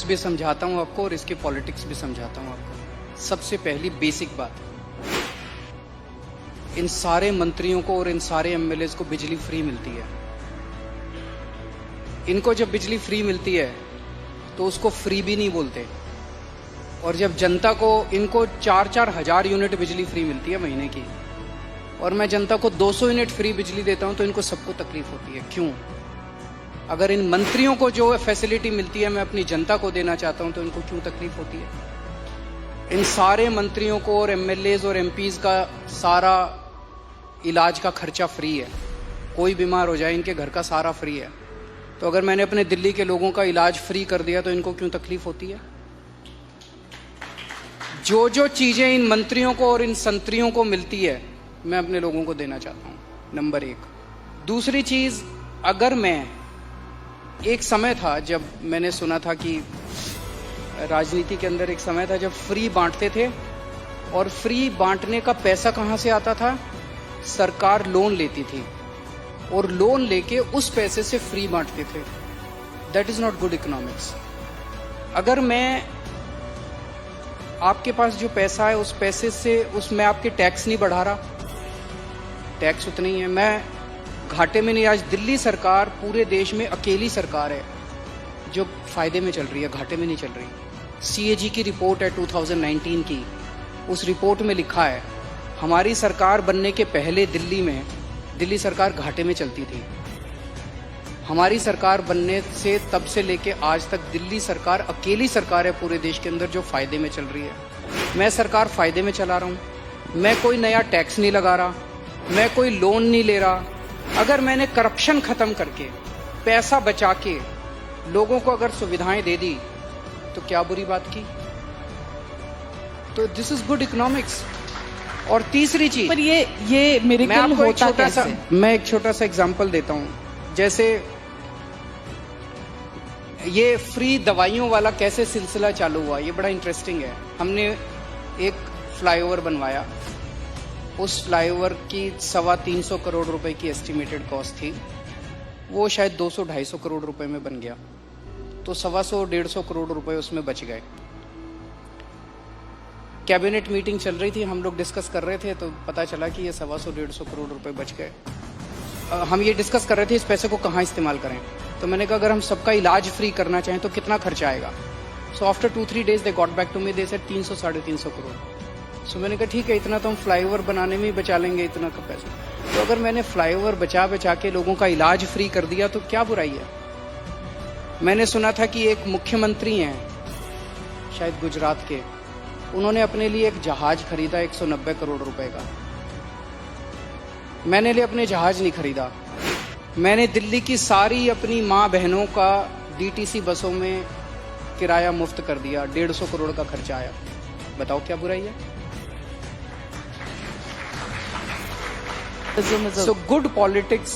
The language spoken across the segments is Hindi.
भी समझाता हूँ आपको और इसके पॉलिटिक्स भी समझाता हूँ आपको। सबसे पहली बेसिक बात, इन सारे मंत्रियों को और इन सारे एमएलएज को बिजली फ्री मिलती है। इनको जब बिजली फ्री मिलती है तो उसको फ्री भी नहीं बोलते, और जब जनता को इनको 4-4 हजार यूनिट बिजली फ्री मिलती है महीने की, और मैं जनता को 200 यूनिट फ्री बिजली देता हूं तो इनको सबको तकलीफ होती है। क्यों? अगर इन मंत्रियों को जो फैसिलिटी मिलती है मैं अपनी जनता को देना चाहता हूं तो इनको क्यों तकलीफ होती है? इन सारे मंत्रियों को और एमएलएज और एमपीज का सारा इलाज का खर्चा फ्री है। कोई बीमार हो जाए इनके घर का सारा फ्री है। तो अगर मैंने अपने दिल्ली के लोगों का इलाज फ्री कर दिया तो इनको क्यों तकलीफ होती है? जो जो चीजें इन मंत्रियों को और इन संतरियों को मिलती है मैं अपने लोगों को देना चाहता हूं, नंबर 1। दूसरी चीज, अगर मैं, एक समय था जब मैंने सुना था कि राजनीति के अंदर एक समय था जब फ्री बांटते थे, और फ्री बांटने का पैसा कहां से आता था? सरकार लोन लेती थी और लोन लेके उस पैसे से फ्री बांटते थे। That is not good economics. अगर मैं, आपके पास जो पैसा है उस पैसे से उसमें आपके टैक्स नहीं बढ़ा रहा, टैक्स उतना ही है, मैं घाटे में नहीं। आज दिल्ली सरकार पूरे देश में अकेली सरकार है जो फायदे में चल रही है, घाटे में नहीं चल रही। सीएजी की रिपोर्ट है 2019 की, उस रिपोर्ट में लिखा है हमारी सरकार बनने के पहले दिल्ली सरकार घाटे में चलती थी। हमारी सरकार बनने से तब से लेके आज तक दिल्ली सरकार अकेली सरकार है पूरे देश के अंदर जो फायदे में चल रही है। मैं सरकार फायदे में चला रहा हूं, मैं कोई नया टैक्स नहीं लगा रहा, मैं कोई लोन नहीं ले रहा। अगर मैंने करप्शन खत्म करके पैसा बचा के लोगों को अगर सुविधाएं दे दी तो क्या बुरी बात की? तो दिस इज गुड इकोनॉमिक्स। और तीसरी चीज, पर ये मिरेकल होता कैसे? मैं एक छोटा सा एग्जांपल देता हूं। जैसे ये फ्री दवाइयों वाला कैसे सिलसिला चालू हुआ, ये बड़ा इंटरेस्टिंग है। हमने एक फ्लाईओवर बनवाया, उस फ्लाईओवर की 325 करोड़ रुपए की एस्टिमेटेड कॉस्ट थी, वो शायद 200-250 करोड़ रुपए में बन गया, तो 125 करोड़ रुपए उसमें बच गए। कैबिनेट मीटिंग चल रही थी, हम लोग डिस्कस कर रहे थे, तो पता चला कि ये 125-150 करोड़ रुपए बच गए। हम ये डिस्कस कर रहे थे इस पैसे को कहाँ इस्तेमाल करें। तो मैंने कहा अगर हम सबका इलाज फ्री करना चाहें तो कितना खर्चा आएगा? So after 2-3 days they got back to me, they said 300-350 crore. So मैंने कहा ठीक है, इतना तो हम फ्लाईओवर बनाने में ही बचा लेंगे, इतना का पैसा। तो अगर मैंने फ्लाईओवर बचा के लोगों का इलाज फ्री कर दिया तो क्या बुराई है? मैंने सुना था कि एक मुख्यमंत्री हैं शायद गुजरात के, उन्होंने अपने लिए एक जहाज खरीदा 190 करोड़ रुपए का। मैंने लिए अपने जहाज नहीं खरीदा, मैंने दिल्ली की सारी अपनी माँ बहनों का डीटीसी बसों में किराया मुफ्त कर दिया, 150 करोड़ का खर्चा आया। बताओ क्या बुराई है? So good politics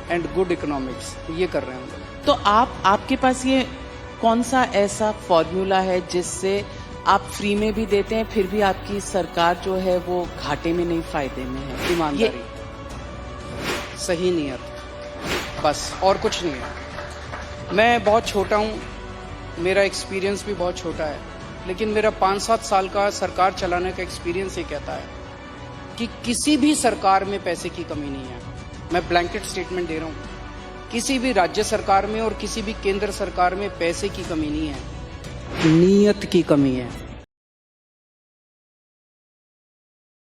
and good economics, ये कर रहे हैं हम लोग। तो आपके पास ये कौन सा ऐसा फॉर्मूला है जिससे आप फ्री में भी देते हैं फिर भी आपकी सरकार जो है वो घाटे में नहीं फायदे में है? ईमानदारी, सही नियत, बस और कुछ नहीं है। मैं बहुत छोटा हूँ, मेरा एक्सपीरियंस भी बहुत छोटा है, लेकिन मेरा 5-7 साल का सरकार चलाने का एक्सपीरियंस ये कहता है कि किसी भी सरकार में पैसे की कमी नहीं है। मैं ब्लैंकेट स्टेटमेंट दे रहा हूँ, किसी भी राज्य सरकार में और किसी भी केंद्र सरकार में पैसे की कमी नहीं है, नीयत की कमी है।